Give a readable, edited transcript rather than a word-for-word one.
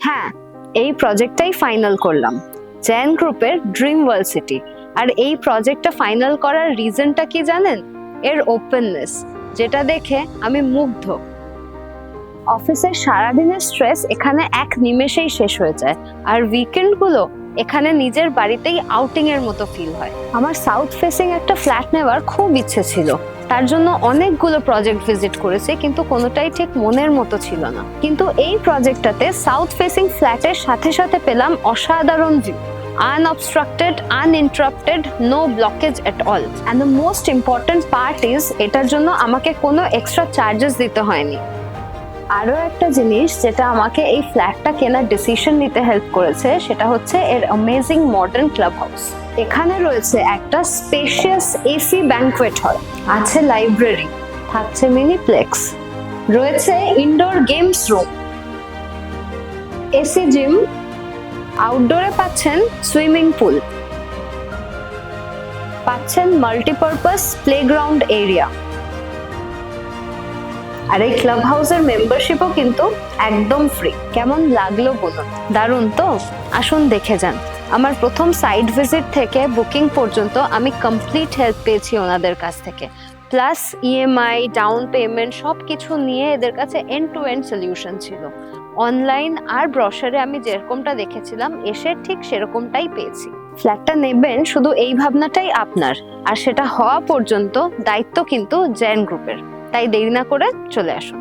হ্যাঁ, এই প্রজেক্টটাই ফাইনাল করলাম, জ্যান গ্রুপের ড্রিম ওয়ার্ল্ড সিটি। আর এই প্রজেক্টটা ফাইনাল করার রিজনটা কি জানেন? এর ওপেননেস, যেটা দেখে আমি মুগ্ধ। অফিসের সারাদিনের স্ট্রেস এখানে এক নিমেষেই শেষ হয়ে যায়, আর উইকেন্ড গুলো এখানে নিজের বাড়িতেই আউটিং এর মতো ফিল হয়। আমার সাউথ ফেসিং একটা ফ্ল্যাট নেওয়ার খুব ইচ্ছে ছিল, তার জন্য অনেকগুলো প্রজেক্ট ভিজিট করেছে, কিন্তু কোনোটাই ঠিক মনের মতো ছিল না। কিন্তু এই প্রজেক্টটাতে সাউথ ফেসিং ফ্ল্যাটের সাথে সাথে পেলাম অসাধারণ view, unobstructed, uninterrupted, no blockage at all. And the most important part is এটার জন্য আমাকে কোনো এক্সট্রা চার্জেস দিতে হয়নি। আরো একটা জিনিস যেটা আমাকে এই ফ্ল্যাটটা কেনার ডিসিশন নিতে হেল্প করেছে, সেটা হচ্ছে এর অ্যামেজিং মডার্ন ক্লাব হাউস। এখানে রয়েছে একটা স্পেশিয়াস এসি ব্যাংকুয়েট হল, আছে লাইব্রেরি, থাকছে মিনিপ্লেক্স, রয়েছে indoor games room, AC gym, আউটডোরে পাচ্ছেন সুইমিং পুল, পাচ্ছেন মাল্টিপারপাস প্লেগ্রাউন্ড এরিয়া। আর এই ক্লাব হাউসের মেম্বারশিপও কিন্তু একদম ফ্রি। কেমন লাগলো বলুন? দারুণ তো? আসুন দেখে যান। আমার প্রথম সাইট ভিজিট থেকে বুকিং পর্যন্ত আমি কমপ্লিট হেল্প পেয়েছি ওনাদের কাছ থেকে, প্লাস ইএমআই, ডাউন পেমেন্ট সব কিছু নিয়ে এদের কাছে এন্ড টু এন্ড সলিউশন ছিল। অনলাইন আর ব্রশারে আমি যেরকমটা দেখেছিলাম, এসে ঠিক সেরকমটাই পেয়েছি। ফ্ল্যাটটা নেবেন শুধু এই ভাবনাটাই আপনার, আর সেটা হওয়া পর্যন্ত দায়িত্ব কিন্তু জ্যান গ্রুপের। তাই দেরি না করে চলে আসুন।